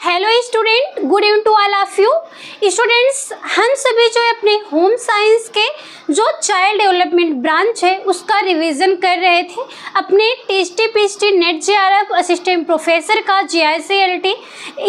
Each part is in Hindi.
Hello student, good evening to all of you students. हम सभी जो है अपने होम साइंस के जो चाइल्ड डेवलपमेंट ब्रांच है उसका रिवीजन कर रहे थे। अपने TST PhD net JRF assistant professor का, जीआईसीएलटी,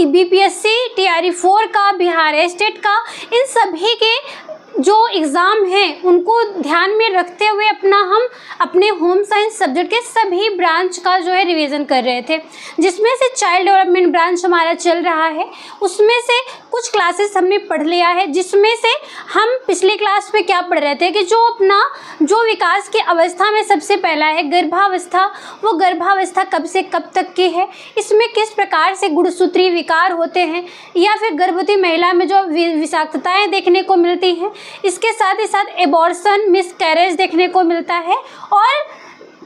बीपीएससी टीआरई4 का, बिहार स्टेट का, इन सभी के जो एग्ज़ाम हैं उनको ध्यान में रखते हुए हम अपने होम साइंस सब्जेक्ट के सभी ब्रांच का जो है रिवीजन कर रहे थे, जिसमें से चाइल्ड डेवलपमेंट ब्रांच हमारा चल रहा है। उसमें से कुछ क्लासेस हमने पढ़ लिया है, जिसमें से हम पिछली क्लास में क्या पढ़ रहे थे कि जो विकास की अवस्था में सबसे पहला है गर्भावस्था, वो गर्भावस्था कब से कब तक की है, इसमें किस प्रकार से गुणसूत्रीय विकार होते हैं या फिर गर्भवती महिला में जो विषाक्तताएँ देखने को मिलती हैं, इसके साथ ही साथ एबॉर्शन, मिसकैरेज देखने को मिलता है, और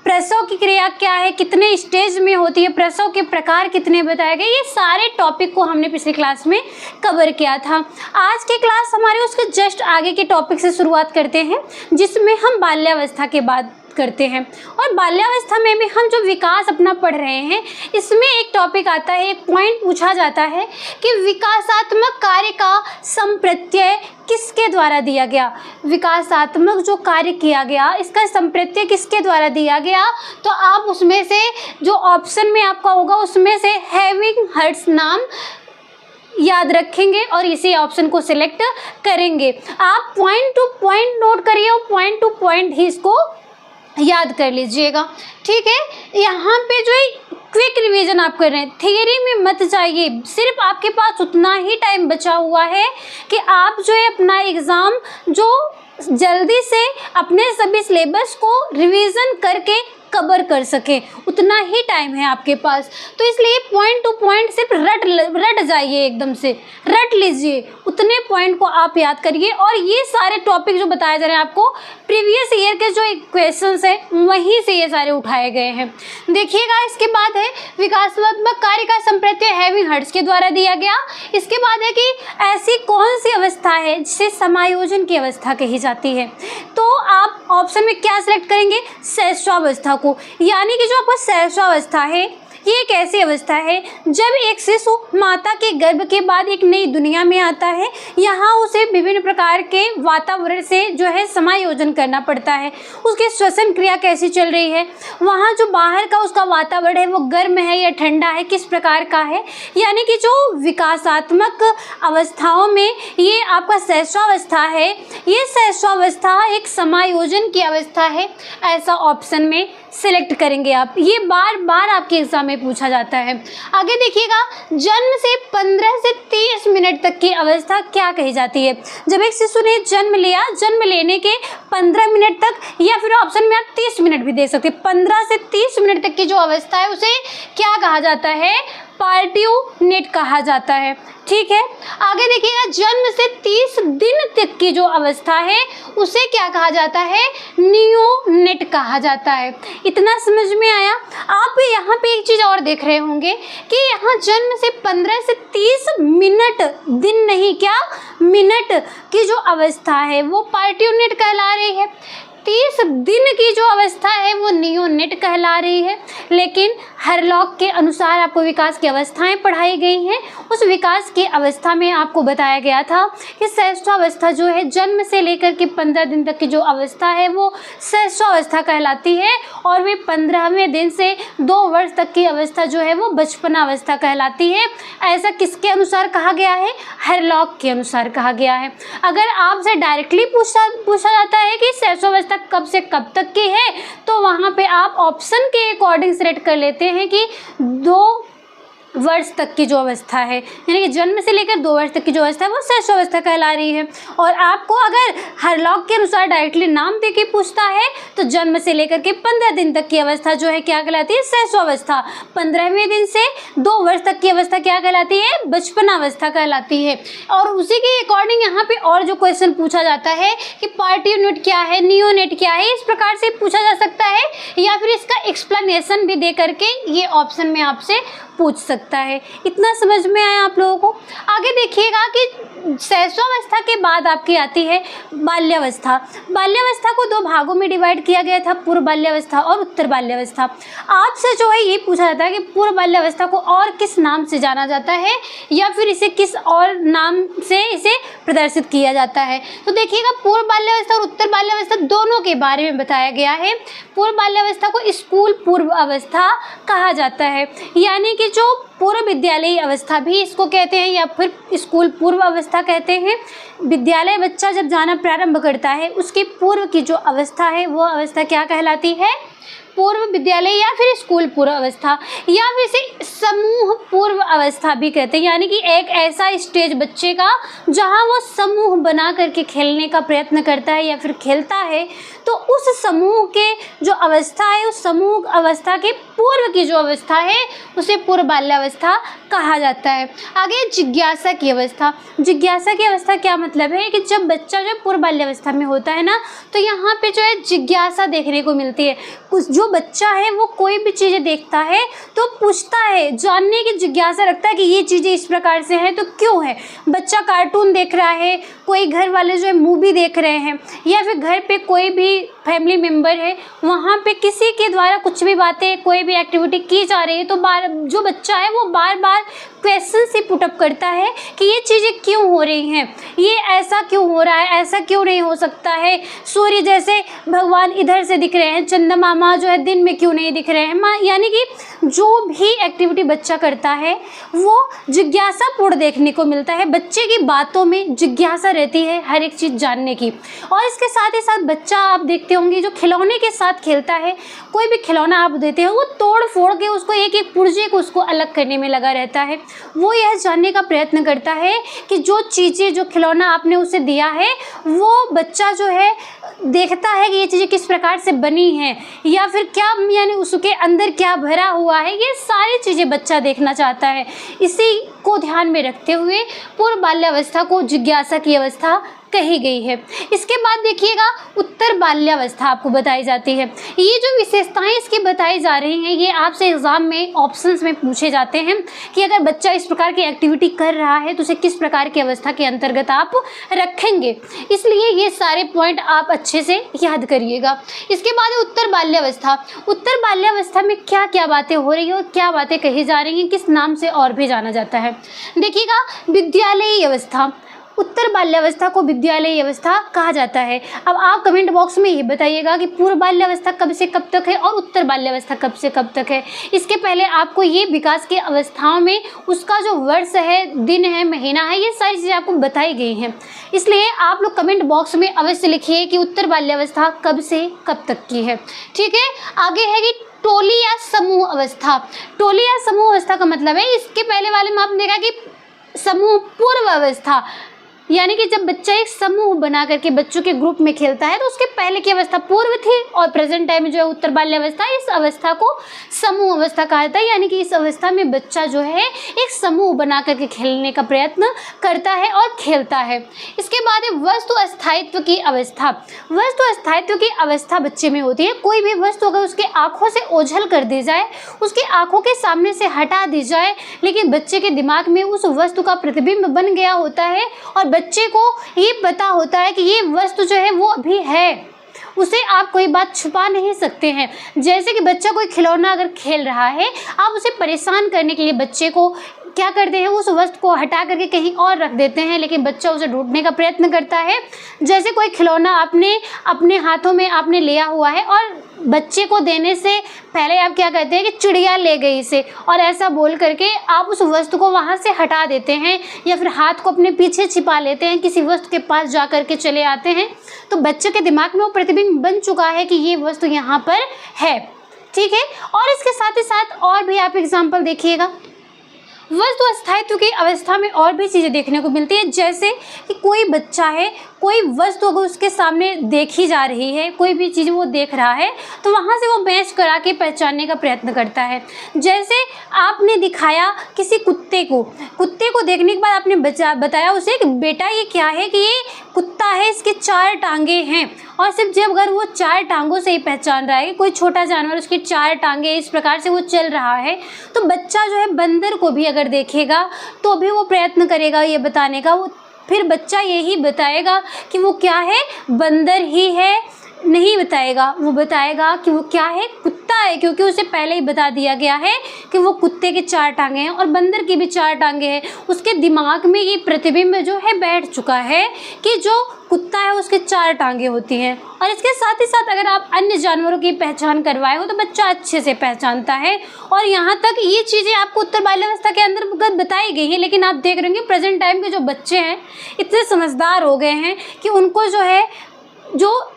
प्रसव की क्रिया क्या है, कितने स्टेज में होती है, प्रसव के प्रकार कितने बताए गए, ये सारे टॉपिक को हमने पिछली क्लास में कवर किया था। आज की क्लास हमारे उसके जस्ट आगे के टॉपिक से शुरुआत करते हैं, जिसमें हम बाल्यावस्था के बाद करते हैं। और बाल्यावस्था में भी हम जो विकास अपना पढ़ रहे हैं, इसमें एक टॉपिक आता है, एक पॉइंट पूछा जाता है कि विकासात्मक कार्य का संप्रत्यय किसके द्वारा दिया गया। विकासात्मक जो कार्य किया गया, इसका संप्रत्यय किसके द्वारा दिया गया, तो आप उसमें से जो ऑप्शन में आपका होगा उसमें से हैविंग हर्ट्ज नाम याद रखेंगे और इसी ऑप्शन को सिलेक्ट करेंगे। आप पॉइंट टू पॉइंट नोट करिए और पॉइंट टू पॉइंट ही इसको याद कर लीजिएगा, ठीक है। यहाँ पे जो है क्विक रिवीजन आप कर रहे हैं, थियरी में मत जाइए। सिर्फ आपके पास उतना ही टाइम बचा हुआ है कि आप जो है अपना एग्ज़ाम जो जल्दी से अपने सभी सिलेबस को रिवीजन करके कवर कर सके, उतना ही टाइम है आपके पास। तो इसलिए पॉइंट टू पॉइंट सिर्फ रट जाइए, एकदम से रट लीजिए, उतने पॉइंट को आप याद करिए। और ये सारे टॉपिक जो बताए जा रहे हैं आपको, प्रीवियस ईयर के जो क्वेश्चंस हैं वहीं से ये सारे उठाए गए हैं। देखिएगा, इसके बाद है विकासात्मक कार्य का संप्रत्यय हैविंग हर्ट्ज के द्वारा दिया गया। इसके बाद है कि ऐसी कौन सी अवस्था है जिसे समायोजन की अवस्था कही जाती है, तो आप ऑप्शन में क्या सिलेक्ट करेंगे, शैशवावस्था को। यानी कि जो आपका शैशवावस्था है, ये एक ऐसी अवस्था है जब एक शिशु माता के गर्भ के बाद एक नई दुनिया में आता है। यहाँ उसे विभिन्न प्रकार के वातावरण से जो है समायोजन करना पड़ता है। उसकी श्वसन क्रिया कैसी चल रही है, वहाँ जो बाहर का उसका वातावरण है वो गर्म है या ठंडा है, किस प्रकार का है। यानी कि जो विकासात्मक अवस्थाओं में ये आपका शैशवावस्था है, ये शैशवावस्था एक समायोजन की अवस्था है, ऐसा ऑप्शन में सिलेक्ट करेंगे आप। ये बार बार आपके एग्जाम में पूछा जाता है। आगे देखिएगा, जन्म से 15 से 30 मिनट तक की अवस्था क्या कही जाती है। जब एक शिशु ने जन्म लिया, जन्म लेने के 15 मिनट तक, या फिर ऑप्शन में आप 30 मिनट भी दे सकते हैं, 15 से 30 मिनट तक की जो अवस्था है उसे क्या कहा जाता है, पार्ट्यूनेट कहा जाता है, ठीक है। आगे देखिएगा, जन्म से 30 दिन तक की जो अवस्था है उसे क्या कहा जाता है, नियोनेट कहा जाता है। इतना समझ में आया। आप यहाँ पे एक चीज़ और देख रहे होंगे कि यहाँ जन्म से 15 से 30 मिनट, दिन नहीं क्या मिनट की जो अवस्था है वो पार्ट्यूनेट कहला रही है। 30 दिन की जो अवस्था है वो नियोनेट कहला रही है। लेकिन हरलॉक के अनुसार आपको विकास की अवस्थाएं पढ़ाई गई हैं। उस विकास की अवस्था में आपको बताया गया था कि शैशवावस्था जो है जन्म से लेकर के 15 दिन तक की जो अवस्था है वो शैशवावस्था कहलाती है, और वे 15वें दिन से 2 वर्ष तक की अवस्था जो है वो बचपनावस्था कहलाती है। ऐसा किसके अनुसार कहा गया है, हरलॉक के अनुसार कहा गया है। अगर आपसे डायरेक्टली पूछा जाता है कि शैशवावस्था कब से कब तक की है, तो वहाँ पे आप ऑप्शन के अकॉर्डिंग सिलेक्ट कर लेते हैं कि 2 वर्ष तक की जो अवस्था है, यानी कि जन्म से लेकर 2 वर्ष तक की जो अवस्था है वो शैशवावस्था कहला रही है। और आपको अगर हरलॉक के अनुसार डायरेक्टली नाम दे के पूछता है तो जन्म से लेकर के 15 दिन तक की अवस्था जो है क्या कहलाती है, शैशवावस्था। 15वें दिन से 2 वर्ष तक की अवस्था क्या कहलाती है, बचपनावस्था कहलाती है। और उसी के अकॉर्डिंग यहाँ पे और जो क्वेश्चन पूछा जाता है कि पार्ट्यूनेट क्या है, नियोनेट क्या है, इस प्रकार से पूछा जा सकता है, या फिर इसका एक्सप्लेनेशन भी दे करके ये ऑप्शन में आपसे पूछ सकते सकता है। इतना समझ में आया आप लोगों को। आगे देखिएगा कि शैशवावस्था के बाद आपकी आती है बाल्यावस्था। बाल्यावस्था को दो भागों में डिवाइड किया गया था, पूर्व बाल्यावस्था और उत्तर बाल्यावस्था। आपसे जो है ये पूछा जाता है कि पूर्व बाल्यावस्था को और किस नाम से जाना जाता है या फिर इसे किस और नाम से इसे प्रदर्शित किया जाता है। तो देखिएगा पूर्व बाल्यावस्था और उत्तर बाल्यावस्था दोनों के बारे में बताया गया है। पूर्व बाल्यावस्था को स्कूल पूर्व अवस्था कहा जाता है, यानी कि जो पूर्व विद्यालयी अवस्था भी इसको कहते हैं या फिर स्कूल पूर्व अवस्था कहते हैं। विद्यालय बच्चा जब जाना प्रारंभ करता है उसके पूर्व की जो अवस्था है वो अवस्था क्या कहलाती है? पूर्व विद्यालय या फिर स्कूल पूर्व अवस्था, या फिर इसे समूह पूर्व अवस्था भी कहते हैं, यानी कि एक ऐसा स्टेज बच्चे का जहां वो समूह बना करके खेलने का प्रयत्न करता है या फिर खेलता है। तो उस समूह के जो अवस्था है, उस समूह अवस्था के पूर्व की जो अवस्था है उसे पूर्व बाल्यावस्था कहा जाता है। आगे जिज्ञासा की अवस्था। जिज्ञासा की अवस्था क्या मतलब है कि जब बच्चा जो पूर्व बाल्यावस्था में होता है ना, तो यहाँ पे जो है जिज्ञासा देखने को मिलती है। कुछ जो बच्चा है वो कोई भी चीज़ें देखता है तो पूछता है, जानने की जिज्ञासा रखता है कि ये चीज़ें इस प्रकार से हैं तो क्यों है। बच्चा कार्टून देख रहा है, कोई घर वाले जो है मूवी देख रहे हैं, या फिर घर पे कोई भी फैमिली मेम्बर है, वहाँ पे किसी के द्वारा कुछ भी बातें, कोई भी एक्टिविटी की जा रही है, तो जो बच्चा है वो बार बार क्वेश्चन से पुटअप करता है कि ये चीज़ें क्यों हो रही हैं, ये ऐसा क्यों हो रहा है, ऐसा क्यों नहीं हो सकता है। सूर्य जैसे भगवान इधर से दिख रहे हैं, चंदा मामा जो है दिन में क्यों नहीं दिख रहे हैं। यानी कि जो भी एक्टिविटी बच्चा करता है वो जिज्ञासापूर्ण देखने को मिलता है। बच्चे की बातों में जिज्ञासा रहती है हर एक चीज़ जानने की। और इसके साथ ही साथ बच्चा आप देखते होंगे जो खिलौने के साथ खेलता है, कोई भी खिलौना आप देते हैं वो तोड़ फोड़ के उसको एक एक पुर्जे को उसको अलग करने में लगा रहता है। वो यह जानने का प्रयत्न करता है कि जो चीज़ें, जो खिलौना आपने उसे दिया है वो बच्चा जो है देखता है कि ये चीज़ें किस प्रकार से बनी हैं या फिर क्या, यानी उसके अंदर क्या भरा हुआ है, ये सारी चीज़ें बच्चा देखना चाहता है। इसी को ध्यान में रखते हुए पूर्व बाल्यावस्था को जिज्ञासा की अवस्था कही गई है। इसके बाद देखिएगा उत्तर बाल्यावस्था आपको बताई जाती है। ये जो विशेषताएं इसकी बताई जा रही हैं ये आपसे एग्जाम में ऑप्शंस में पूछे जाते हैं कि अगर बच्चा इस प्रकार की एक्टिविटी कर रहा है तो उसे किस प्रकार की अवस्था के अंतर्गत आप रखेंगे। इसलिए ये सारे पॉइंट आप अच्छे से याद करिएगा। इसके बाद उत्तर बाल्यावस्था। उत्तर बाल्यावस्था में क्या क्या बातें हो रही है और क्या बातें कही जा रही हैं, किस नाम से और भी जाना जाता है। देखिएगा विद्यालयी अवस्था। उत्तर बाल्यावस्था को विद्यालयी अवस्था कहा जाता है। अब आप कमेंट बॉक्स में ये बताइएगा कि पूर्व बाल्यावस्था कब से कब तक है और उत्तर बाल्यावस्था कब से कब तक है। इसके पहले आपको ये विकास की अवस्थाओं में उसका जो वर्ष है, दिन है, महीना है, ये सारी चीज़ें आपको बताई गई हैं। इसलिए आप लोग कमेंट बॉक्स में अवश्य लिखिए कि उत्तर बाल्यावस्था कब से कब तक की है। ठीक है, आगे है कि टोली या समूह अवस्था। टोली या समूह अवस्था का मतलब है, इसके पहले वाले में आपने देखा कि समूह पूर्व अवस्था, यानी कि जब बच्चा एक समूह बना करके बच्चों के ग्रुप में खेलता है तो उसके पहले की अवस्था पूर्व थी और प्रेजेंट टाइम में जो है उत्तर बाल्यावस्था, इस अवस्था को समूह अवस्था कहा जाता है। यानी कि इस अवस्था में बच्चा जो है एक समूह बना करके खेलने का प्रयत्न करता है और खेलता है। इसके बाद है वस्तु अस्थायित्व की अवस्था। वस्तु अस्थायित्व की अवस्था बच्चे में होती है। कोई भी वस्तु अगर उसके आँखों से ओझल कर दी जाए, उसकी आँखों के सामने से हटा दी जाए, लेकिन बच्चे के दिमाग में उस वस्तु का प्रतिबिंब बन गया होता है और बच्चे को ये पता होता है कि ये वस्तु जो है वो अभी है, उसे आप कोई बात छुपा नहीं सकते हैं। जैसे कि बच्चा कोई खिलौना अगर खेल रहा है, आप उसे परेशान करने के लिए बच्चे को क्या करते हैं, उस वस्तु को हटा करके कहीं और रख देते हैं, लेकिन बच्चा उसे ढूंढने का प्रयत्न करता है। जैसे कोई खिलौना आपने अपने हाथों में आपने लिया हुआ है और बच्चे को देने से पहले आप क्या कहते हैं कि चिड़िया ले गई इसे, और ऐसा बोल करके आप उस वस्तु को वहाँ से हटा देते हैं या फिर हाथ को अपने पीछे छिपा लेते हैं, किसी वस्तु के पास जा करके चले आते हैं। तो बच्चे के दिमाग में वो प्रतिबिंब बन चुका है कि ये वस्तु यहाँ पर है। ठीक है, और इसके साथ ही साथ और भी आप एग्जाम्पल देखिएगा। वस्तु अस्थायित्व की अवस्था में और भी चीज़ें देखने को मिलती है, जैसे कि कोई बच्चा है, कोई वस्तु अगर उसके सामने देखी जा रही है, कोई भी चीज़ वो देख रहा है तो वहाँ से वो मैच करा के पहचानने का प्रयत्न करता है। जैसे आपने दिखाया किसी कुत्ते को देखने के बाद आपने बताया उसे कि बेटा ये क्या है, कि ये कुत्ता है, इसके 4 टांगे हैं, और सिर्फ जब अगर वो 4 टांगों से ही पहचान रहा है कि कोई छोटा जानवर, उसकी 4 टांगे, इस प्रकार से वो चल रहा है, तो बच्चा जो है बंदर को भी अगर देखेगा तो भी वो प्रयत्न करेगा ये बताने का, वो फिर बच्चा यही बताएगा कि वो क्या है, बंदर ही है, नहीं बताएगा, वो बताएगा कि वो क्या है, कुत्ता है, क्योंकि उसे पहले ही बता दिया गया है कि वो कुत्ते के 4 टांगे हैं और बंदर की भी 4 टांगे हैं। उसके दिमाग में ये प्रतिबिंब जो है बैठ चुका है कि जो कुत्ता है उसके 4 टांगे होती हैं। और इसके साथ ही साथ अगर आप अन्य जानवरों की पहचान करवाए हो तो बच्चा अच्छे से पहचानता है। और यहाँ तक ये चीज़ें आपको उत्तर बाल्यावस्था के अंदर बताई गई हैं, लेकिन आप देख रहे होंगे प्रेजेंट टाइम के जो बच्चे हैं इतने समझदार हो गए हैं कि उनको जो है, जो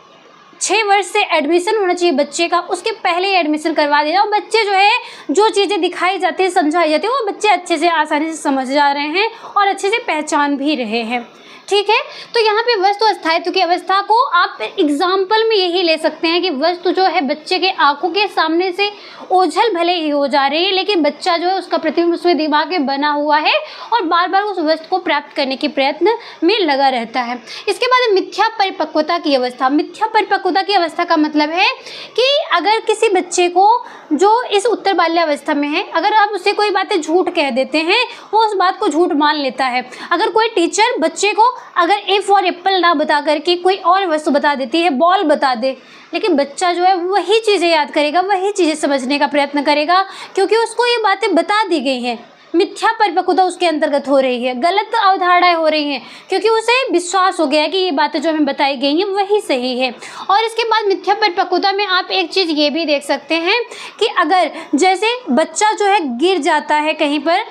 6 वर्ष से एडमिशन होना चाहिए बच्चे का, उसके पहले ही एडमिशन करवा दिया, और बच्चे जो है जो चीज़ें दिखाई जाती है, समझाई जाती है, वो बच्चे अच्छे से आसानी से समझ जा रहे हैं और अच्छे से पहचान भी रहे हैं। ठीक है, तो यहाँ पे वस्तु अस्थायित्व की अवस्था को आप एग्जाम्पल में यही ले सकते हैं कि वस्तु जो है बच्चे के आंखों के सामने से ओझल भले ही हो जा रही है, लेकिन बच्चा जो है उसका प्रतिबिंब उसके दिमाग में बना हुआ है और बार बार उस वस्तु को प्राप्त करने के प्रयत्न में लगा रहता है। इसके बाद मिथ्या परिपक्वता की अवस्था। मिथ्या परिपक्वता की अवस्था का मतलब है कि अगर किसी बच्चे को जो इस उत्तर बाल्यावस्था में है, अगर आप उससे कोई बातें झूठ कह देते हैं, वो उस बात को झूठ मान लेता है। अगर कोई टीचर बच्चे को अगर ए फॉर एप्पल ना बता करके कोई और वस्तु बता देती है, बॉल बता दे, लेकिन बच्चा जो है वही चीज़ें याद करेगा, वही चीज़ें समझने का प्रयत्न करेगा, क्योंकि उसको ये बातें बता दी गई हैं। मिथ्या परिपक्वता उसके अंतर्गत हो रही है, गलत अवधारणाएं हो रही हैं, क्योंकि उसे विश्वास हो गया है कि ये बातें जो हमें बताई गई हैं वही सही है। और इसके बाद मिथ्या परिपक्वता में आप एक चीज़ ये भी देख सकते हैं कि अगर जैसे बच्चा जो है गिर जाता है कहीं पर,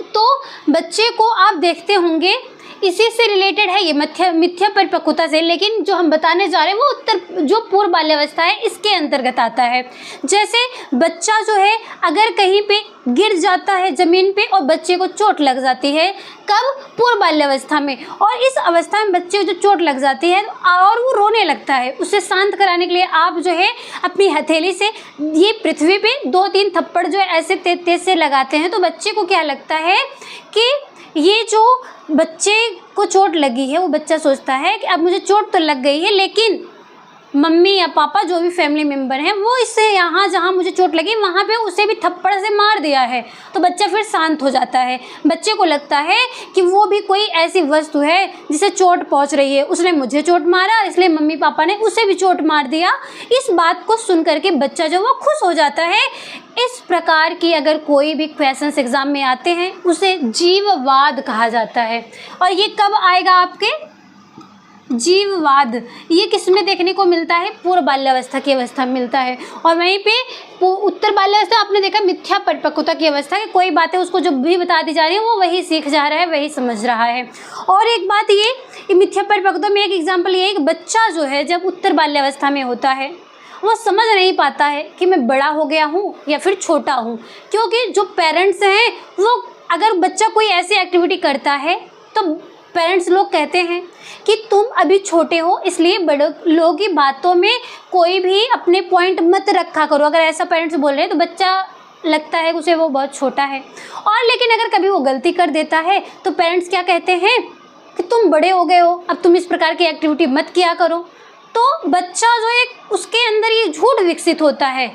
तो बच्चे को आप देखते होंगे, इसी से रिलेटेड है ये मिथ्या परिपक्वता से, लेकिन जो हम बताने जा रहे हैं वो जो पूर्व बाल्यावस्था है इसके अंतर्गत आता है। जैसे बच्चा जो है अगर कहीं पे गिर जाता है ज़मीन पे और बच्चे को चोट लग जाती है, कब? पूर्व बाल्यावस्था में। और इस अवस्था में बच्चे को जो चोट लग जाती है और वो रोने लगता है, उसे शांत कराने के लिए आप जो है अपनी हथेली से ये पृथ्वी पे 2-3 थप्पड़ जो है ऐसे तेज तेज से लगाते हैं, तो बच्चे को क्या लगता है कि ये जो बच्चे को चोट लगी है, वो बच्चा सोचता है कि अब मुझे चोट तो लग गई है, लेकिन मम्मी या पापा जो भी फैमिली मेम्बर हैं वो इससे यहाँ जहाँ मुझे चोट लगी वहाँ पे उसे भी थप्पड़ से मार दिया है, तो बच्चा फिर शांत हो जाता है। बच्चे को लगता है कि वो भी कोई ऐसी वस्तु है जिसे चोट पहुँच रही है, उसने मुझे चोट मारा इसलिए मम्मी पापा ने उसे भी चोट मार दिया। इस बात को सुन करके बच्चा जो वो खुश हो जाता है। इस प्रकार की अगर कोई भी क्वेश्चंस एग्जाम में आते हैं उसे जीववाद कहा जाता है। और ये कब आएगा आपके? जीववाद। ये किसमें देखने को मिलता है? पूर्व बाल्यावस्था की अवस्था में मिलता है। और वहीं पे उत्तर बाल्यावस्था आपने देखा मिथ्या परिपक्वता की अवस्था कि कोई बातें उसको जो भी बता दी जा रही है वो वही सीख जा रहा है, वही समझ रहा है। और एक बात ये मिथ्या परिपक्वता में एक एग्जाम्पल ये है कि बच्चा जो है जब उत्तर बाल्यावस्था में होता है वो समझ नहीं पाता है कि मैं बड़ा हो गया हूँ या फिर छोटा हूँ, क्योंकि जो पेरेंट्स हैं वो अगर बच्चा कोई ऐसी एक्टिविटी करता है तो पेरेंट्स लोग कहते हैं कि तुम अभी छोटे हो इसलिए बड़े लोगों की बातों में कोई भी अपने पॉइंट मत रखा करो। अगर ऐसा पेरेंट्स बोल रहे हैं तो बच्चा लगता है उसे वो बहुत छोटा है। और लेकिन अगर कभी वो गलती कर देता है तो पेरेंट्स क्या कहते हैं कि तुम बड़े हो गए हो, अब तुम इस प्रकार की एक्टिविटी मत किया करो। तो बच्चा जो एक उसके अंदर ये झूठ विकसित होता है,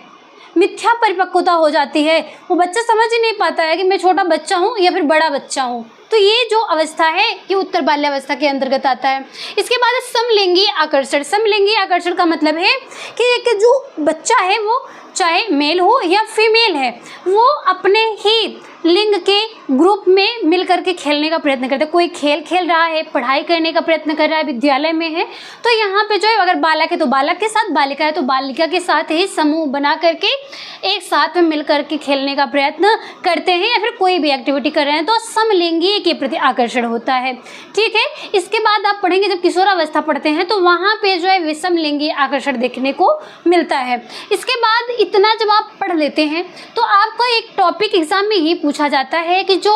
मिथ्या परिपक्वता हो जाती है। वो बच्चा समझ ही नहीं पाता है कि मैं छोटा बच्चा हूँ या फिर बड़ा बच्चा हूँ। तो ये जो अवस्था है ये उत्तर बाल्यावस्था के अंतर्गत आता है। इसके बाद समलिंगी आकर्षण। समलिंगी आकर्षण का मतलब है कि जो बच्चा है वो चाहे मेल हो या फीमेल है, वो अपने ही लिंग के ग्रुप में मिल करके खेलने का प्रयत्न करता है। कोई खेल खेल रहा है, पढ़ाई करने का प्रयत्न कर रहा है, विद्यालय में है, तो यहाँ पे जो है अगर बालक है तो बालक के साथ, बालिका है तो बालिका के साथ ही समूह बना करके एक साथ में मिल करके खेलने का प्रयत्न करते हैं या फिर कोई भी एक्टिविटी कर रहे हैं। तो समलिंगी ए के प्रति आकर्षण होता है। ठीक है, इसके बाद आप पढ़ेंगे जब किशोरावस्था पढ़ते हैं तो वहाँ पे जो है विषम लिंगी आकर्षण देखने को मिलता है। इसके बाद इतना जब आप पढ़ लेते हैं तो आपको एक टॉपिक एग्जाम में ये पूछा जाता है कि जो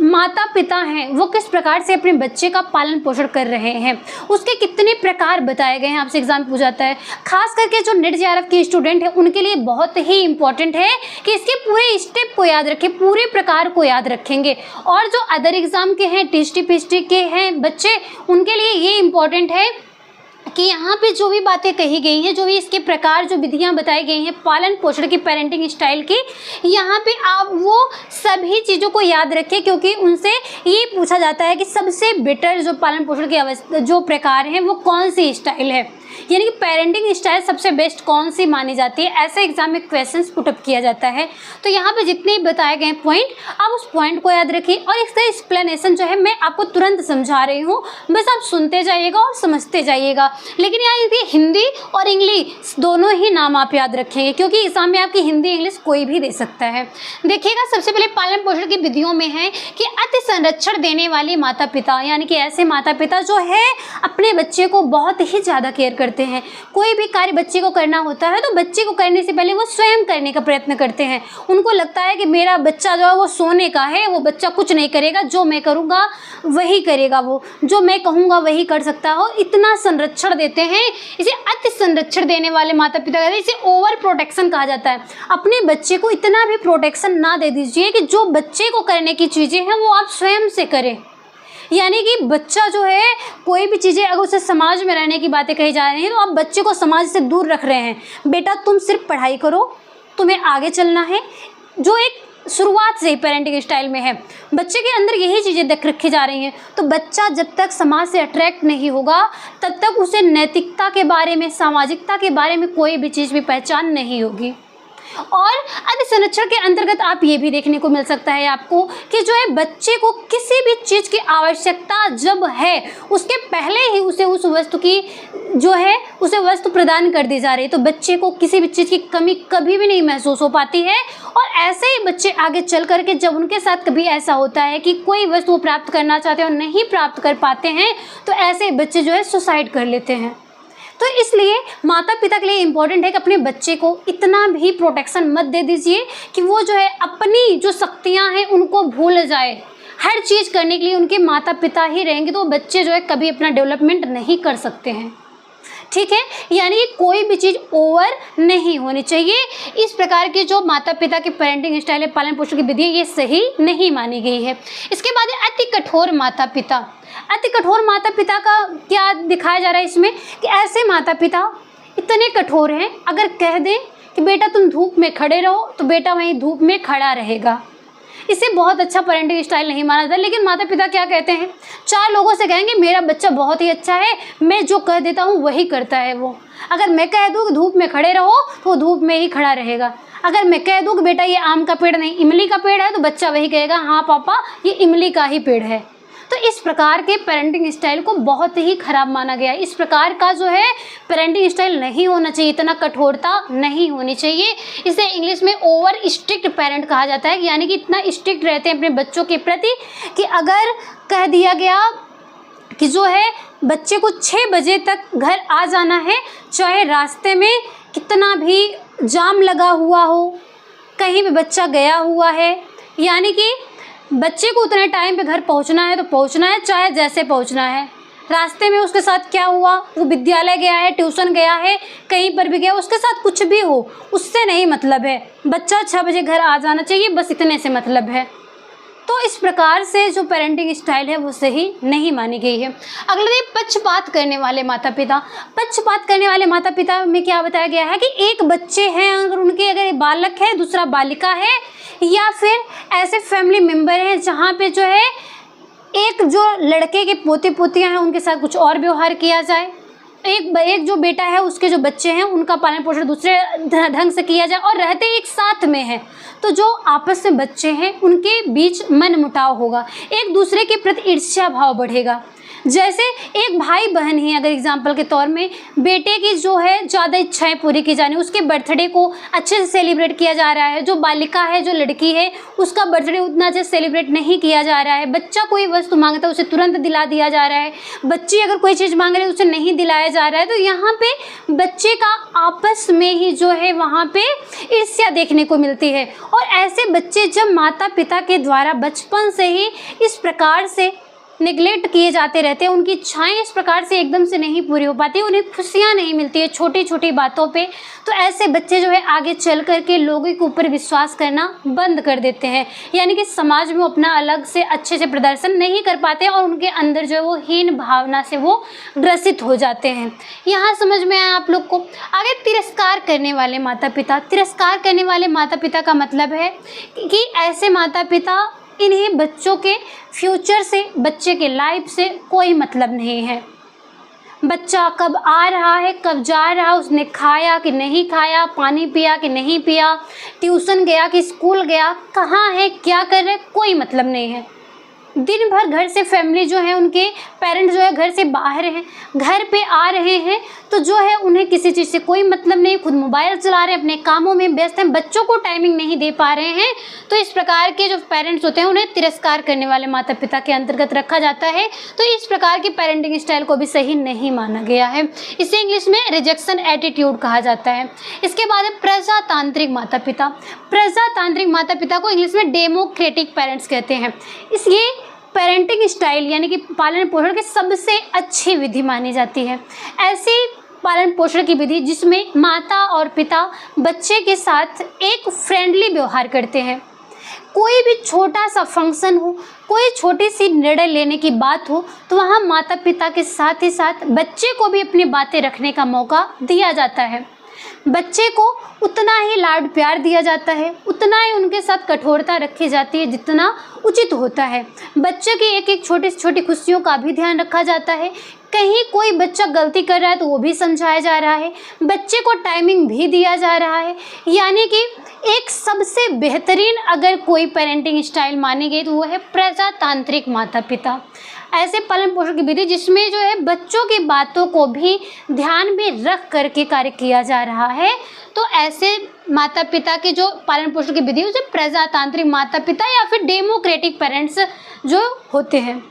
माता पिता हैं वो किस प्रकार से अपने बच्चे का पालन पोषण कर रहे हैं, उसके कितने प्रकार बताए गए हैं, आपसे एग्जाम पूछा जाता है। खास करके जो नेट जेआरएफ के स्टूडेंट हैं उनके लिए बहुत ही इंपॉर्टेंट है कि इसके पूरे स्टेप को याद रखें, पूरे प्रकार को याद रखेंगे। और जो अदर एग्जाम के हैं, टीएसटी पीएचडी के हैं बच्चे, उनके लिए ये इंपॉर्टेंट है कि यहाँ पे जो भी बातें कही गई हैं, जो भी इसके प्रकार, जो विधियाँ बताई गई हैं पालन पोषण की, पेरेंटिंग स्टाइल की, यहाँ पे आप वो सभी चीज़ों को याद रखें, क्योंकि उनसे ये पूछा जाता है कि सबसे बेटर जो पालन पोषण की अवस्था, जो प्रकार हैं वो कौन सी स्टाइल है, यानी कि पेरेंटिंग स्टाइल सबसे बेस्ट कौन सी मानी जाती है, ऐसे एग्जाम में क्वेश्चंस पुटअप किया जाता है। तो यहाँ पे जितने बताए गए पॉइंट, आप उस पॉइंट को याद रखिए और इसका एक्सप्लेनेशन जो है मैं आपको तुरंत समझा रही हूँ, बस आप सुनते जाइएगा और समझते जाइएगा। लेकिन यहाँ यदि हिंदी और इंग्लिश दोनों ही नाम आप याद रखेंगे, क्योंकि एग्जाम में आपकी हिंदी इंग्लिश कोई भी दे सकता है। देखिएगा, सबसे पहले पालन पोषण की विधियों में है कि अति संरक्षण देने वाले माता पिता, यानी कि ऐसे माता पिता जो है अपने बच्चे को बहुत ही ज़्यादा केयर करते हैं। कोई भी कार्य बच्चे को करना होता है तो बच्चे को करने से पहले वो स्वयं करने का प्रयत्न करते हैं। उनको लगता है कि मेरा बच्चा जो है वो सोने का है, वो बच्चा कुछ नहीं करेगा, जो मैं करूँगा वही करेगा, वो जो मैं कहूँगा वही कर सकता हो, इतना संरक्षण देते हैं। इसे अति संरक्षण देने वाले माता पिता कहते हैं, इसे ओवर प्रोटेक्शन कहा जाता है। अपने बच्चे को इतना भी प्रोटेक्शन ना दे दीजिए कि जो बच्चे को करने की चीज़ें हैं वो आप स्वयं से करें। यानी कि बच्चा जो है कोई भी चीज़ें, अगर उसे समाज में रहने की बातें कही जा रही हैं तो आप बच्चे को समाज से दूर रख रहे हैं। बेटा तुम सिर्फ पढ़ाई करो, तुम्हें आगे चलना है, जो एक शुरुआत से ही पेरेंटिंग स्टाइल में है। बच्चे के अंदर यही चीज़ें देख रखी जा रही हैं। तो बच्चा जब तक समाज से अट्रैक्ट नहीं होगा तब तक उसे नैतिकता के बारे में, सामाजिकता के बारे में कोई भी चीज़ भी पहचान नहीं होगी। और अति संरक्षण के अंतर्गत आप ये भी देखने को मिल सकता है आपको कि जो है बच्चे को किसी भी चीज़ की आवश्यकता जब है उसके पहले ही उसे उस वस्तु की जो है उसे वस्तु प्रदान कर दी जा रही है, तो बच्चे को किसी भी चीज़ की कमी कभी भी नहीं महसूस हो पाती है। और ऐसे ही बच्चे आगे चल करके जब उनके साथ कभी ऐसा होता है कि कोई वस्तु प्राप्त करना चाहते हैं और नहीं प्राप्त कर पाते हैं तो ऐसे बच्चे जो है सुसाइड कर लेते हैं। तो इसलिए माता पिता के लिए इम्पॉर्टेंट है कि अपने बच्चे को इतना भी प्रोटेक्शन मत दे दीजिए कि वो जो है अपनी जो शक्तियां हैं उनको भूल जाए। हर चीज़ करने के लिए उनके माता पिता ही रहेंगे तो बच्चे जो है कभी अपना डेवलपमेंट नहीं कर सकते हैं। ठीक है, यानी कि कोई भी चीज़ ओवर नहीं होनी चाहिए। इस प्रकार की जो माता पिता की पेरेंटिंग स्टाइल है, पालन पोषण की विधि है, ये सही नहीं मानी गई है। इसके बाद है अति कठोर माता पिता। अति कठोर माता पिता का क्या दिखाया जा रहा है इसमें कि ऐसे माता पिता इतने कठोर हैं, अगर कह दें कि बेटा तुम धूप में खड़े रहो तो बेटा वहीं धूप में खड़ा रहेगा। इसे बहुत अच्छा पेरेंटिंग स्टाइल नहीं माना जाता। लेकिन माता पिता क्या कहते हैं, चार लोगों से कहेंगे मेरा बच्चा बहुत ही अच्छा है, मैं जो कह देता हूँ वही करता है वो। अगर मैं कह दूँ कि धूप में खड़े रहो तो धूप में ही खड़ा रहेगा। अगर मैं कह दूँ कि बेटा ये आम का पेड़ नहीं इमली का पेड़ है तो बच्चा वही कहेगा हाँ पापा ये इमली का ही पेड़ है। तो इस प्रकार के पेरेंटिंग स्टाइल को बहुत ही खराब माना गया है। इस प्रकार का जो है पेरेंटिंग स्टाइल नहीं होना चाहिए, इतना कठोरता नहीं होनी चाहिए। इसे इंग्लिश में ओवर स्ट्रिक्ट पेरेंट कहा जाता है, यानी कि इतना स्ट्रिक्ट रहते हैं अपने बच्चों के प्रति कि अगर कह दिया गया कि जो है बच्चे को 6 बजे तक घर आ जाना है, चाहे रास्ते में कितना भी जाम लगा हुआ हो, कहीं भी बच्चा गया हुआ है, यानी कि बच्चे को उतने टाइम पे घर पहुंचना है तो पहुंचना है, चाहे जैसे पहुंचना है। रास्ते में उसके साथ क्या हुआ, वो विद्यालय गया है, ट्यूशन गया है, कहीं पर भी गया, उसके साथ कुछ भी हो उससे नहीं मतलब है। बच्चा 6 बजे घर आ जाना चाहिए, बस इतने से मतलब है। तो इस प्रकार से जो पेरेंटिंग स्टाइल है वो सही नहीं मानी गई है। अगला है पक्षपात करने वाले माता पिता। पक्षपात करने वाले माता पिता में क्या बताया गया है कि एक बच्चे हैं, अगर उनके अगर बालक है दूसरा बालिका है, या फिर ऐसे फैमिली मेम्बर हैं जहाँ पे जो है एक जो लड़के के पोते पोतियाँ हैं उनके साथ कुछ और व्यवहार किया जाए, एक जो बेटा है उसके जो बच्चे हैं उनका पालन पोषण दूसरे ढंग से किया जाए और रहते एक साथ में हैं, तो जो आपस में बच्चे हैं उनके बीच मन मुटाव होगा, एक दूसरे के प्रति ईर्ष्या भाव बढ़ेगा। जैसे एक भाई बहन है, अगर एग्जाम्पल के तौर में बेटे की जो है ज़्यादा इच्छाएं पूरी की जानी, उसके बर्थडे को अच्छे से सेलिब्रेट किया जा रहा है। जो बालिका है, जो लड़की है, उसका बर्थडे उतना अच्छे से सेलिब्रेट नहीं किया जा रहा है। बच्चा कोई वस्तु मांगता है उसे तुरंत दिला दिया जा रहा है, बच्ची अगर कोई चीज़ मांग रही है उसे नहीं दिलाया जा रहा है। तो यहाँ पे बच्चे का आपस में ही जो है वहाँ पे ईर्ष्या देखने को मिलती है। और ऐसे बच्चे जब माता पिता के द्वारा बचपन से ही इस प्रकार से निगलेक्ट किए जाते रहते हैं, उनकी इच्छाएं इस प्रकार से एकदम से नहीं पूरी हो पाती, उन्हें खुशियां नहीं मिलती है छोटी छोटी बातों पे, तो ऐसे बच्चे जो है आगे चल कर के लोगों के ऊपर विश्वास करना बंद कर देते हैं। यानी कि समाज में अपना अलग से अच्छे से प्रदर्शन नहीं कर पाते और उनके अंदर जो है वो हीन भावना से वो ग्रसित हो जाते हैं। यहाँ समझ में आया आप लोग को। आगे तिरस्कार करने वाले माता पिता। तिरस्कार करने वाले माता पिता का मतलब है कि ऐसे माता पिता, इन्हें बच्चों के फ्यूचर से, बच्चे के लाइफ से कोई मतलब नहीं है। बच्चा कब आ रहा है, कब जा रहा, उसने खाया कि नहीं खाया, पानी पिया कि नहीं पिया, ट्यूशन गया कि स्कूल गया, कहाँ है, क्या कर रहे, कोई मतलब नहीं है। दिन भर घर से फैमिली जो है, उनके पेरेंट जो है घर से बाहर हैं, घर पे आ रहे हैं तो जो है उन्हें किसी चीज़ से कोई मतलब नहीं, खुद मोबाइल चला रहे हैं, अपने कामों में व्यस्त हैं, बच्चों को टाइमिंग नहीं दे पा रहे हैं। तो इस प्रकार के जो पेरेंट्स होते हैं उन्हें तिरस्कार करने वाले माता पिता के अंतर्गत रखा जाता है। तो इस प्रकार की पेरेंटिंग स्टाइल को भी सही नहीं माना गया है, इसे इंग्लिश में रिजेक्शन एटीट्यूड कहा जाता है। इसके बाद है प्रजातांत्रिक माता पिता। प्रजातांत्रिक माता पिता को इंग्लिश में डेमोक्रेटिक पेरेंट्स कहते हैं। ये पेरेंटिंग स्टाइल यानी कि पालन पोषण की सबसे अच्छी विधि मानी जाती है। ऐसी पालन पोषण की विधि जिसमें माता और पिता बच्चे के साथ एक फ्रेंडली व्यवहार करते हैं। कोई भी छोटा सा फंक्शन हो, कोई छोटी सी निर्णय लेने की बात हो, तो वहाँ माता पिता के साथ ही साथ बच्चे को भी अपनी बातें रखने का मौका दिया जाता है। बच्चे को उतना ही लाड प्यार दिया जाता है, उतना ही उनके साथ कठोरता रखी जाती है जितना उचित होता है। बच्चे की एक एक छोटी छोटी खुशियों का भी ध्यान रखा जाता है। कहीं कोई बच्चा गलती कर रहा है तो वो भी समझाया जा रहा है, बच्चे को टाइमिंग भी दिया जा रहा है। यानी कि एक सबसे बेहतरीन अगर कोई पेरेंटिंग स्टाइल मानी गई तो वो है प्रजातांत्रिक माता पिता। ऐसे पालन पोषण की विधि जिसमें जो है बच्चों की बातों को भी ध्यान में रख करके कार्य किया जा रहा है, तो ऐसे माता पिता के जो पालन पोषण की विधि उसे प्रजातांत्रिक माता पिता या फिर डेमोक्रेटिक पेरेंट्स जो होते हैं।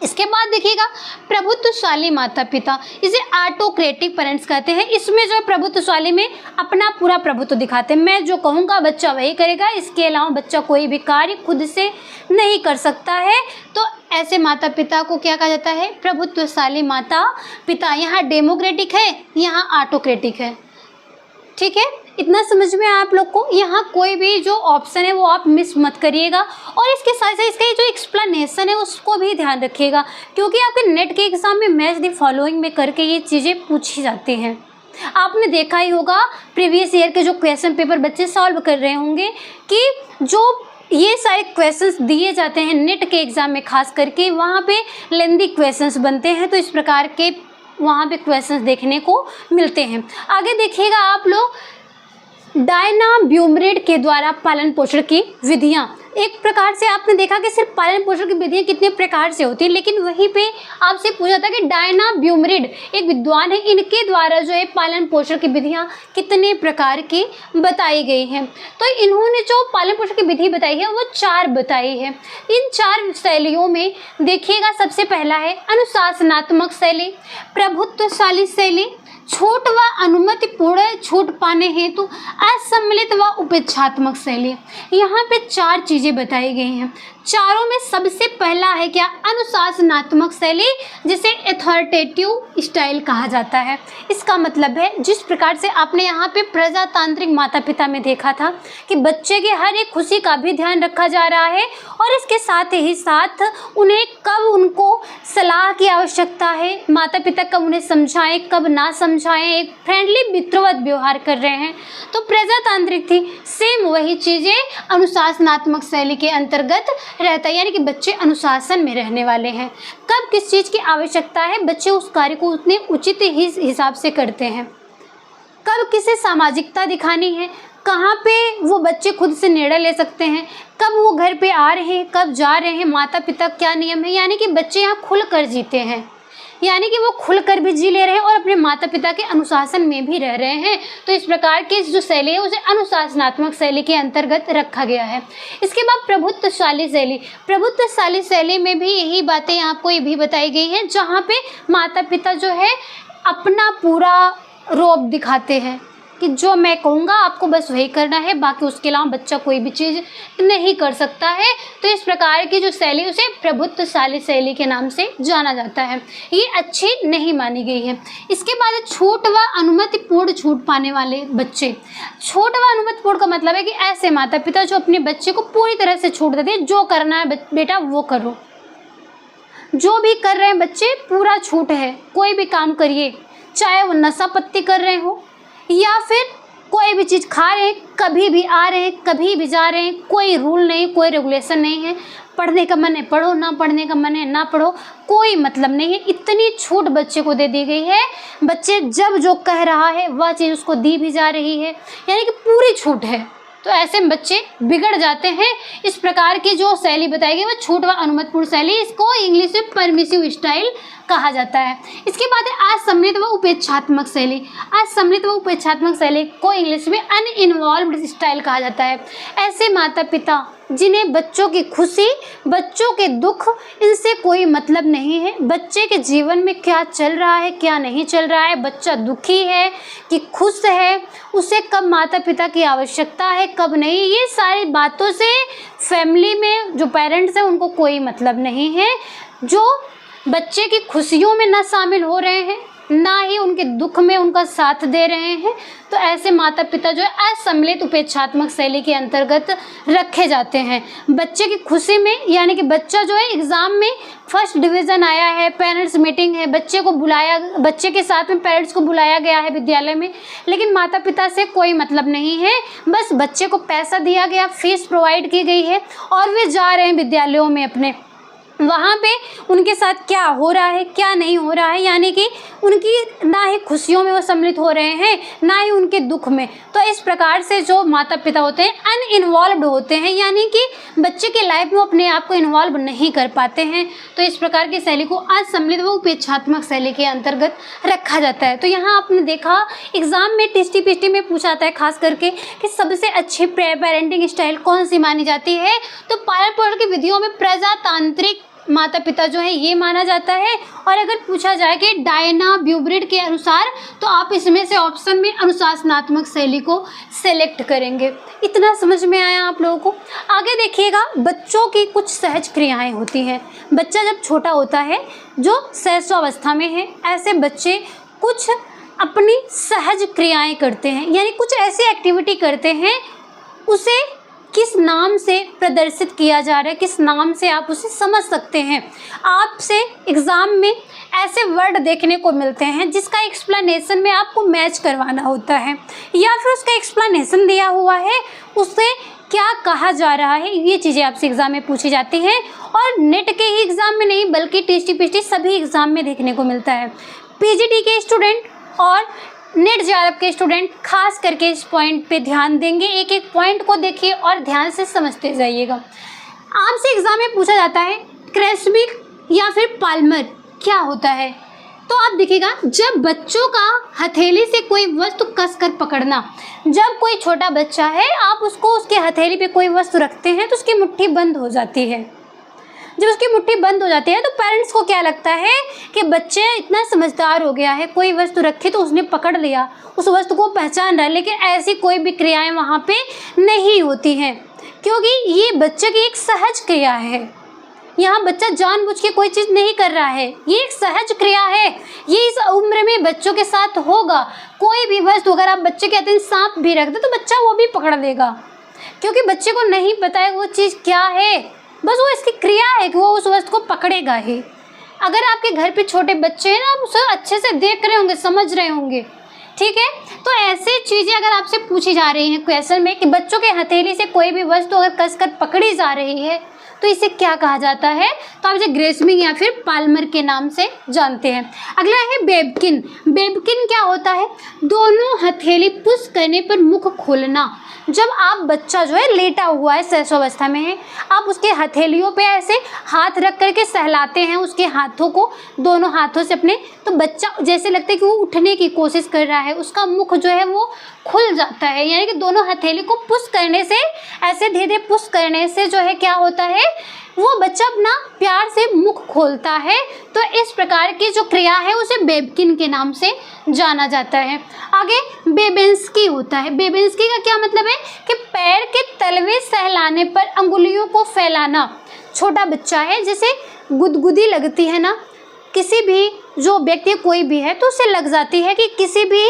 इसके बाद देखिएगा प्रभुत्वशाली माता पिता, इसे ऑटोक्रेटिक पेरेंट्स कहते हैं। इसमें जो प्रभुत्वशाली में अपना पूरा प्रभुत्व दिखाते हैं, मैं जो कहूँगा बच्चा वही करेगा, इसके अलावा बच्चा कोई भी कार्य खुद से नहीं कर सकता है। तो ऐसे माता पिता को क्या कहा जाता है, प्रभुत्वशाली माता पिता। यहाँ डेमोक्रेटिक है, यहाँ ऑटोक्रेटिक है। ठीक है, इतना समझ में आप लोग को। यहाँ कोई भी जो ऑप्शन है वो आप मिस मत करिएगा, और इसके साथ साथ इसका जो एक्सप्लेनेशन है उसको भी ध्यान रखिएगा, क्योंकि आपके नेट के एग्जाम में मैच द फॉलोइंग में करके ये चीज़ें पूछी जाती हैं। आपने देखा ही होगा प्रीवियस ईयर के जो क्वेश्चन पेपर बच्चे सॉल्व कर रहे होंगे कि जो ये सारे क्वेश्चंस दिए जाते हैं नेट के एग्ज़ाम में, खास करके वहाँ पे लेंदी क्वेश्चंस बनते हैं। तो इस प्रकार के वहाँ पे क्वेश्चंस देखने को मिलते हैं। आगे देखिएगा आप लोग, डायना ब्यूमरिड के द्वारा पालन पोषण की विधियाँ। एक प्रकार से आपने देखा कि सिर्फ पालन पोषण की विधियाँ कितने प्रकार से होती हैं, लेकिन वहीं पे आपसे पूछा था कि डायना ब्यूमरिड एक विद्वान है, इनके द्वारा जो है पालन पोषण की विधियाँ कितने प्रकार की बताई गई हैं। तो इन्होंने जो पालन पोषण की विधि बताई है वो 4 बताई है। इन 4 शैलियों में देखिएगा, सबसे पहला है अनुशासनात्मक शैली, प्रभुत्वशाली शैली, छूट व अनुमति पूर्ण छूट पाने हेतु असम्मिलित व उपेक्षात्मक शैली। यहाँ पे 4 चीज़ें बताई गई हैं। चारों में सबसे पहला है क्या, अनुशासनात्मक शैली, जिसे अथॉरिटेटिव स्टाइल कहा जाता है। इसका मतलब है जिस प्रकार से आपने यहाँ पे प्रजातांत्रिक माता पिता में देखा था कि बच्चे की हर एक खुशी का भी ध्यान रखा जा रहा है, और इसके साथ ही साथ उन्हें कब उनको सलाह की आवश्यकता है, माता पिता कब उन्हें समझाएं कब ना समझाएं, एक फ्रेंडली मित्रवत व्यवहार कर रहे हैं। तो प्रजातांत्रिक थी, सेम वही चीज़ें अनुशासनात्मक शैली के अंतर्गत रहता है, यानी कि बच्चे अनुशासन में रहने वाले हैं। कब किस चीज़ की आवश्यकता है बच्चे उस कार्य को उतने उचित ही हिसाब से करते हैं। कब किसे सामाजिकता दिखानी है, कहाँ पे वो बच्चे खुद से निर्णय ले सकते हैं, कब वो घर पे आ रहे हैं, कब जा रहे हैं, माता पिता क्या नियम है, यानी कि बच्चे यहाँ खुल कर जीते हैं, यानी कि वो खुल कर भी जी ले रहे हैं और अपने माता पिता के अनुशासन में भी रह रहे हैं। तो इस प्रकार की जो शैली है उसे अनुशासनात्मक शैली के अंतर्गत रखा गया है। इसके बाद प्रभुत्वशाली शैली, प्रभुत्वशाली शैली में भी यही बातें आपको ये भी बताई गई हैं, जहाँ पे माता पिता जो है अपना पूरा रौब दिखाते हैं कि जो मैं कहूँगा आपको बस वही करना है, बाकी उसके अलावा बच्चा कोई भी चीज़ नहीं कर सकता है। तो इस प्रकार की जो शैली उसे प्रभुत्वशाली शैली के नाम से जाना जाता है, ये अच्छी नहीं मानी गई है। इसके बाद छूट व अनुमतिपूर्ण छूट पाने वाले बच्चे। छूट व अनुमतिपूर्ण का मतलब है कि ऐसे माता पिता जो अपने बच्चे को पूरी तरह से छूट देते हैं, जो करना है बेटा वो करो, जो भी कर रहे हैं बच्चे पूरा छूट है, कोई भी काम करिए, चाहे वो नशा पत्ती कर रहे हो या फिर कोई भी चीज़ खा रहे हैं, कभी भी आ रहे हैं, कभी भी जा रहे हैं, कोई रूल नहीं, कोई रेगुलेशन नहीं है। पढ़ने का मन है पढ़ो, ना पढ़ने का मन है ना पढ़ो, कोई मतलब नहीं है। इतनी छूट बच्चे को दे दी गई है, बच्चे जब जो कह रहा है वह चीज़ उसको दी भी जा रही है, यानी कि पूरी छूट है। तो ऐसे में बच्चे बिगड़ जाते हैं। इस प्रकार की जो शैली बताई गई वो छूट व अनुमतिपूर्ण शैली, इसको इंग्लिश में परमिसिव स्टाइल कहा जाता है। इसके बाद है असम्मिलित व उपेक्षात्मक शैली। असम्मिलित व उपेक्षात्मक शैली को इंग्लिश में अनइन्वॉल्व्ड स्टाइल कहा जाता है। ऐसे माता पिता जिन्हें बच्चों की खुशी, बच्चों के दुख, इनसे कोई मतलब नहीं है। बच्चे के जीवन में क्या चल रहा है, क्या नहीं चल रहा है, बच्चा दुखी है कि खुश है, उसे कब माता पिता की आवश्यकता है कब नहीं, ये सारी बातों से फैमिली में जो पेरेंट्स हैं उनको कोई मतलब नहीं है। जो बच्चे की खुशियों में ना शामिल हो रहे हैं, ना ही उनके दुख में उनका साथ दे रहे हैं, तो ऐसे माता पिता जो है असम्मिलित उपेक्षात्मक शैली के अंतर्गत रखे जाते हैं। बच्चे की खुशी में, यानी कि बच्चा जो है एग्ज़ाम में फर्स्ट डिवीज़न आया है, पेरेंट्स मीटिंग है, बच्चे के साथ में पेरेंट्स को बुलाया गया है विद्यालय में, लेकिन माता पिता से कोई मतलब नहीं है। बस बच्चे को पैसा दिया गया, फीस प्रोवाइड की गई है और वे जा रहे हैं विद्यालयों में अपने, वहाँ पे उनके साथ क्या हो रहा है क्या नहीं हो रहा है, यानी कि उनकी ना ही खुशियों में वो सम्मिलित हो रहे हैं, ना ही उनके दुख में। तो इस प्रकार से जो माता पिता होते हैं अनइन्वॉल्व्ड होते हैं, यानी कि बच्चे के लाइफ में अपने आप को इन्वॉल्व नहीं कर पाते हैं। तो इस प्रकार की शैली को असम्मिलित व उपेक्षात्मक शैली के अंतर्गत रखा जाता है। तो यहाँ आपने देखा एग्जाम में टेस्टी पेस्टी में पूछा जाता है खास करके कि सबसे अच्छी पेरेंटिंग स्टाइल कौन सी मानी जाती है, तो पालन पोषण की विधियों में प्रजातांत्रिक माता पिता जो है ये माना जाता है। और अगर पूछा जाए कि डायना ब्यूब्रिड के अनुसार, तो आप इसमें से ऑप्शन में अनुशासनात्मक शैली को सेलेक्ट करेंगे। इतना समझ में आया आप लोगों को। आगे देखिएगा, बच्चों की कुछ सहज क्रियाएं होती हैं। बच्चा जब छोटा होता है, जो शैशवावस्था में है, ऐसे बच्चे कुछ अपनी सहज क्रियाएं करते हैं, यानी कुछ ऐसी एक्टिविटी करते हैं, उसे किस नाम से प्रदर्शित किया जा रहा है, किस नाम से आप उसे समझ सकते हैं। आपसे एग्ज़ाम में ऐसे वर्ड देखने को मिलते हैं जिसका एक्सप्लेनेशन में आपको मैच करवाना होता है, या फिर उसका एक्सप्लेनेशन दिया हुआ है, उससे क्या कहा जा रहा है, ये चीज़ें आपसे एग्ज़ाम में पूछी जाती हैं। और नेट के ही एग्ज़ाम में नहीं बल्कि टेस्टी पेस्टी सभी एग्ज़ाम में देखने को मिलता है। पीजीटी के स्टूडेंट और नेट जेआरएफ के स्टूडेंट खास करके इस पॉइंट पे ध्यान देंगे। एक एक पॉइंट को देखिए और ध्यान से समझते जाइएगा। आपसे एग्जाम में पूछा जाता है क्रेस्बिक या फिर पाल्मर क्या होता है, तो आप देखिएगा, जब बच्चों का हथेली से कोई वस्तु कसकर पकड़ना। जब कोई छोटा बच्चा है, आप उसको उसके हथेली पे कोई वस्तु रखते हैं तो उसकी मुट्ठी बंद हो जाती है। जब उसकी मुट्ठी बंद हो जाती है तो पेरेंट्स को क्या लगता है कि बच्चे इतना समझदार हो गया है, कोई वस्तु रखी तो उसने पकड़ लिया, उस वस्तु को पहचान रहा है। लेकिन ऐसी कोई भी क्रियाएं वहाँ पे नहीं होती हैं, क्योंकि ये बच्चे की एक सहज क्रिया है। यहाँ बच्चा जानबूझ के कोई चीज़ नहीं कर रहा है, ये एक सहज क्रिया है। ये इस उम्र में बच्चों के साथ होगा। कोई भी वस्तु अगर आप बच्चे के हाथ में सांप भी रख दे तो बच्चा वो भी पकड़ लेगा, क्योंकि बच्चे को नहीं पता है वो चीज़ क्या है, बस वो इसकी क्रिया है कि वो उस वस्तु को पकड़ेगा ही। अगर आपके घर पे छोटे बच्चे हैं ना, आप उसे अच्छे से देख रहे होंगे, समझ रहे होंगे, ठीक है। तो ऐसी चीज़ें अगर आपसे पूछी जा रही हैं क्वेश्चन में कि बच्चों के हथेली से कोई भी वस्तु अगर कसकर पकड़ी जा रही है तो इसे क्या कहा जाता है? तो आप इसे ग्रेसमिंग या फिर पाल्मर के नाम से जानते हैं। अगला है बेबकिन। बेबकिन क्या होता है? दोनों हथेली पुश करने पर मुख खोलना। जब आप बच्चा जो है लेटा हुआ है, शैशवावस्था में है, आप उसके हथेलियों पे ऐसे हाथ रख करके सहलाते हैं उसके हाथों को दोनों हाथों से अपने, तो बच्चा जैसे लगता है कि वो उठने की कोशिश कर रहा है, उसका मुख जो है वो खुल जाता है। यानी कि दोनों हथेली को पुश करने से, ऐसे धीरे धीरे पुश करने से जो है क्या होता है, वो बच्चा अपना प्यार से मुख खोलता है। तो इस प्रकार की जो क्रिया है उसे बेबकिन के नाम से जाना जाता है। आगे बेबेंस्की होता है। बेबेंस्की का क्या मतलब है कि पैर के तलवे सहलाने पर अंगुलियों को फैलाना। छोटा बच्चा है, जैसे गुदगुदी लगती है ना, किसी भी जो व्यक्ति कोई भी है तो उसे लग जाती है कि किसी भी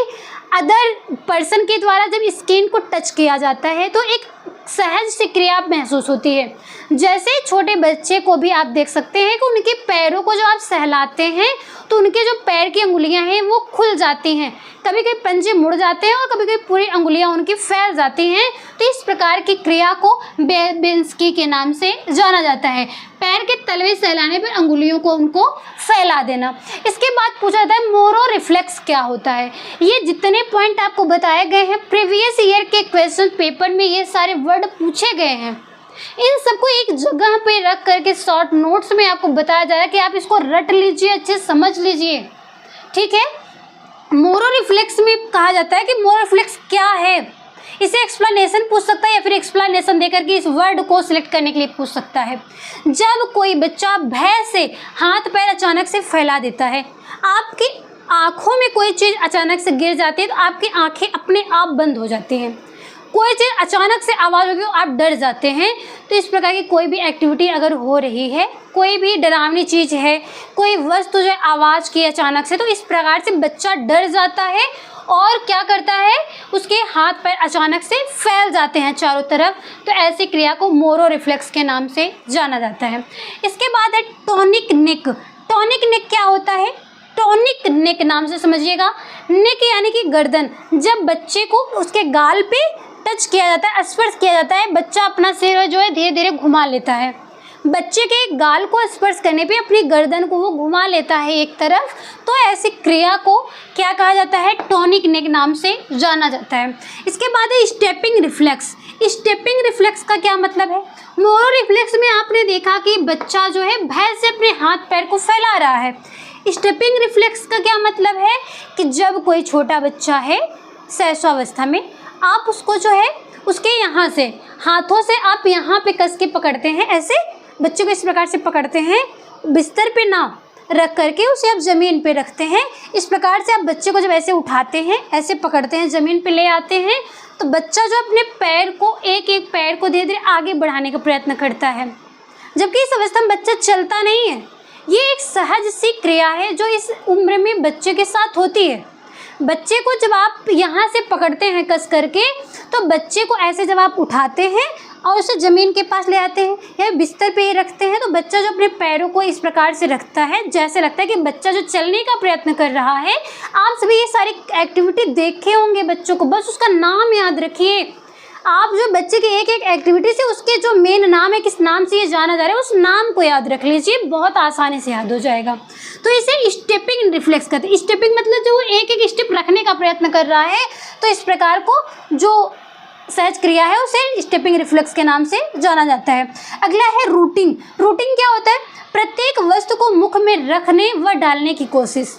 अदर पर्सन के द्वारा जब स्किन को टच किया जाता है तो एक सहज सी क्रिया महसूस होती है। जैसे छोटे बच्चे को भी आप देख सकते हैं कि उनके पैरों को जो आप सहलाते हैं तो उनके जो पैर की अंगुलियां हैं वो खुल जाती हैं, कभी कभी पंजे मुड़ जाते हैं और कभी कभी पूरी अंगुलियां उनकी फैल जाती हैं। तो इस प्रकार की क्रिया को बेबेंस्की के नाम से जाना जाता है। पैर के तलवे सहलाने पर अंगुलियों को उनको फैला देना। इसके बाद पूछा जाता है मोरो रिफ्लेक्स क्या होता है। ये जितने पॉइंट आपको बताए गए हैं प्रीवियस ईयर के क्वेश्चन पेपर में ये सारे वर्ड पूछे गए हैं, इन सबको एक जगह पे रख करके शॉर्ट नोट्स में आपको बताया जा रहा है कि आप इसको रट लीजिए, अच्छे से समझ लीजिए, ठीक है। मोरो रिफ्लेक्स में कहा जाता है कि मोरो रिफ्लेक्स क्या है, इसे एक्सप्लेनेशन पूछ सकता है या फिर एक्सप्लेनेशन देकर के इस वर्ड को सिलेक्ट करने के लिए पूछ सकता है। जब कोई बच्चा भय से हाथ पैर अचानक से फैला देता है, आपकी आंखों में कोई चीज़ अचानक से गिर जाती है तो आपकी आंखें अपने आप बंद हो जाती हैं, कोई चीज़ अचानक से आवाज़ होगी आप डर जाते हैं। तो इस प्रकार की कोई भी एक्टिविटी अगर हो रही है, कोई भी डरावनी चीज़ है, कोई वस्तु जो आवाज़ की अचानक से, तो इस प्रकार से बच्चा डर जाता है और क्या करता है, उसके हाथ पैर अचानक से फैल जाते हैं चारों तरफ। तो ऐसी क्रिया को मोरो रिफ्लेक्स के नाम से जाना जाता है। इसके बाद है टॉनिक नेक। टॉनिक नेक क्या होता है? टॉनिक नेक नाम से समझिएगा। नेक यानी कि गर्दन। जब बच्चे को उसके गाल पे टच किया जाता है, स्पर्श किया जाता है, बच्चा अपना सिर जो है धीरे धीरे घुमा लेता है। बच्चे के गाल को स्पर्श करने पे अपनी गर्दन को वो घुमा लेता है एक तरफ। तो ऐसी क्रिया को क्या कहा जाता है? टॉनिक नेक नाम से जाना जाता है। इसके बाद है स्टेपिंग रिफ्लेक्स। स्टेपिंग रिफ्लेक्स का क्या मतलब है? मोरो रिफ्लेक्स में आपने देखा कि बच्चा जो है भय से अपने हाथ पैर को फैला रहा है। स्टेपिंग रिफ्लेक्स का क्या मतलब है कि जब कोई छोटा बच्चा है शैशवावस्था में, आप उसको जो है उसके यहाँ से हाथों से आप यहाँ पे कस के पकड़ते हैं, ऐसे बच्चे को इस प्रकार से पकड़ते हैं, बिस्तर पे ना रख करके उसे आप ज़मीन पे रखते हैं। इस प्रकार से आप बच्चे को जब ऐसे उठाते हैं, ऐसे पकड़ते हैं, ज़मीन पे ले आते हैं, तो बच्चा जो अपने पैर को एक एक पैर को धीरे धीरे आगे बढ़ाने का प्रयत्न करता है, जबकि इस अवस्था में बच्चा चलता नहीं है। ये एक सहज सी क्रिया है जो इस उम्र में बच्चे के साथ होती है। बच्चे को जब आप यहाँ से पकड़ते हैं कस करके, तो बच्चे को ऐसे जब आप उठाते हैं और उसे ज़मीन के पास ले आते हैं या बिस्तर पे ही रखते हैं, तो बच्चा जो अपने पैरों को इस प्रकार से रखता है, जैसे लगता है कि बच्चा जो चलने का प्रयत्न कर रहा है। आप सभी ये सारी एक्टिविटी देखे होंगे बच्चों को, बस उसका नाम याद रखिए। आप जो बच्चे की एक एक एक्टिविटी से उसके जो मेन नाम है, किस नाम से ये जाना जा रहा है, उस नाम को याद रख लीजिए, बहुत आसानी से याद हो जाएगा। तो इसे स्टेपिंग रिफ्लेक्स कहते हैं। स्टेपिंग मतलब जो एक एक स्टेप रखने का प्रयत्न कर रहा है, तो इस प्रकार को जो सहज क्रिया है उसे स्टेपिंग रिफ्लेक्स के नाम से जाना जाता है। अगला है रूटिंग। रूटिंग क्या होता है? प्रत्येक वस्तु को मुख में रखने व डालने की कोशिश।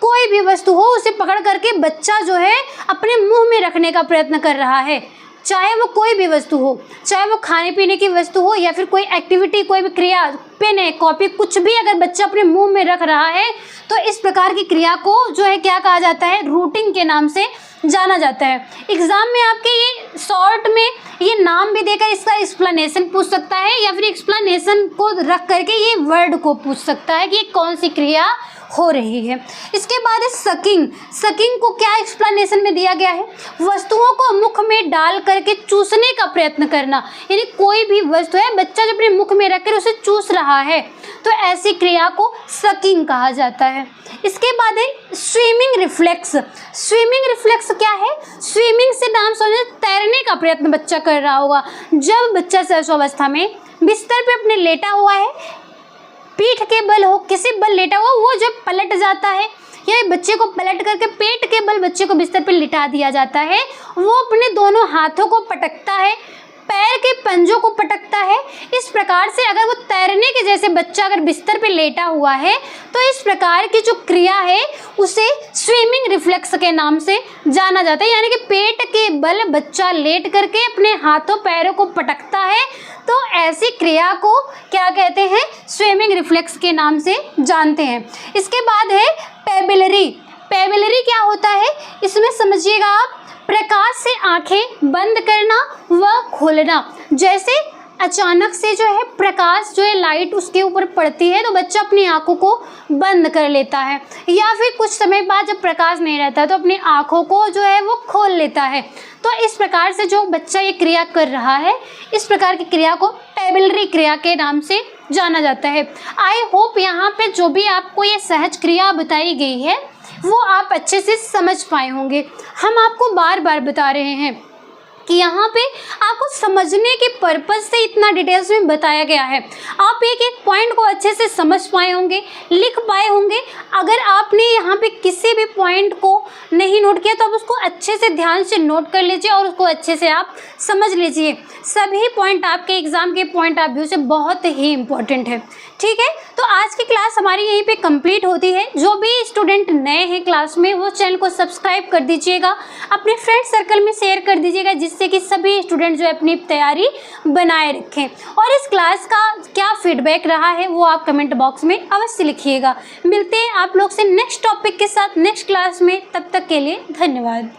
कोई भी वस्तु हो उसे पकड़ करके बच्चा जो है अपने मुंह में रखने का प्रयत्न कर रहा है, चाहे वो कोई भी वस्तु हो, चाहे वो खाने पीने की वस्तु हो या फिर कोई एक्टिविटी, कोई भी क्रिया, पेन है, कॉपी, कुछ भी अगर बच्चा अपने मुंह में रख रहा है, तो इस प्रकार की क्रिया को जो है क्या कहा जाता है? रूटिंग के नाम से जाना जाता है। एग्जाम में आपके ये शॉर्ट में ये नाम भी देकर इसका एक्सप्लेनेशन पूछ सकता है या फिर एक्सप्लेनेशन को रख करके ये वर्ड को पूछ सकता है कि ये कौन सी क्रिया हो रही है। इसके बाद है सकिंग। सकिंग को क्या एक्सप्लेनेशन में दिया गया है? वस्तुओं को मुख में डाल करके चूसने का प्रयत्न करना, यानी कोई भी वस्तु है बच्चा जब अपने मुख में रखकर उसे चूस रहा है, तो ऐसी क्रिया को सकिंग कहा जाता है। इसके बाद है स्विमिंग रिफ्लेक्स। स्विमिंग रिफ्लेक्स क्या है? स्विमिंग से नाम समझे तैरने का प्रयत्न बच्चा कर रहा होगा। जब बच्चा शैशवावस्था में बिस्तर पे अपने लेटा हुआ है, पीठ के बल हो किसी बल लेटा हुआ, वो जब पलट जाता है या बच्चे को पलट करके पेट के बल बच्चे को बिस्तर पर लिटा दिया जाता है, वो अपने दोनों हाथों को पटकता है, पैर के पंजों को पटकता है। इस प्रकार से अगर वो तैरने के जैसे बच्चा अगर बिस्तर पे लेटा हुआ है तो इस प्रकार की जो क्रिया है उसे स्विमिंग रिफ्लेक्स के नाम से जाना जाता है। यानी कि पेट के बल बच्चा लेट करके अपने हाथों पैरों को पटकता है, तो ऐसी क्रिया को क्या कहते हैं, स्विमिंग रिफ्लेक्स के नाम से जानते हैं। इसके बाद है पेबिलरी। पेबिलरी क्या होता है, इसमें समझिएगा आप, प्रकाश से आंखें बंद करना व खोलना। जैसे अचानक से जो है प्रकाश जो है लाइट उसके ऊपर पड़ती है तो बच्चा अपनी आंखों को बंद कर लेता है, या फिर कुछ समय बाद जब प्रकाश नहीं रहता तो अपनी आंखों को जो है वो खोल लेता है। तो इस प्रकार से जो बच्चा ये क्रिया कर रहा है, इस प्रकार की क्रिया को पेबिलरी क्रिया के नाम से जाना जाता है। आई होप यहाँ पे जो भी आपको ये सहज क्रिया बताई गई है वो आप अच्छे से समझ पाए होंगे। हम आपको बार बार बता रहे हैं कि यहाँ पे आपको समझने के पर्पज़ से इतना डिटेल्स में बताया गया है। आप एक एक पॉइंट को अच्छे से समझ पाए होंगे, लिख पाए होंगे। अगर आपने यहाँ पे किसी भी पॉइंट को नहीं नोट किया तो आप उसको अच्छे से ध्यान से नोट कर लीजिए और उसको अच्छे से आप समझ लीजिए। सभी पॉइंट आपके एग्ज़ाम के पॉइंट ऑफ व्यू से बहुत ही इम्पोर्टेंट है। ठीक है, तो आज की क्लास हमारी यहीं पे कंप्लीट होती है। जो भी स्टूडेंट नए हैं क्लास में वो चैनल को सब्सक्राइब कर दीजिएगा, अपने फ्रेंड सर्कल में शेयर कर दीजिएगा, जिससे कि सभी स्टूडेंट जो है अपनी तैयारी बनाए रखें। और इस क्लास का क्या फीडबैक रहा है वो आप कमेंट बॉक्स में अवश्य लिखिएगा। मिलते हैं आप लोग से नेक्स्ट टॉपिक के साथ नेक्स्ट क्लास में, तब तक के लिए धन्यवाद।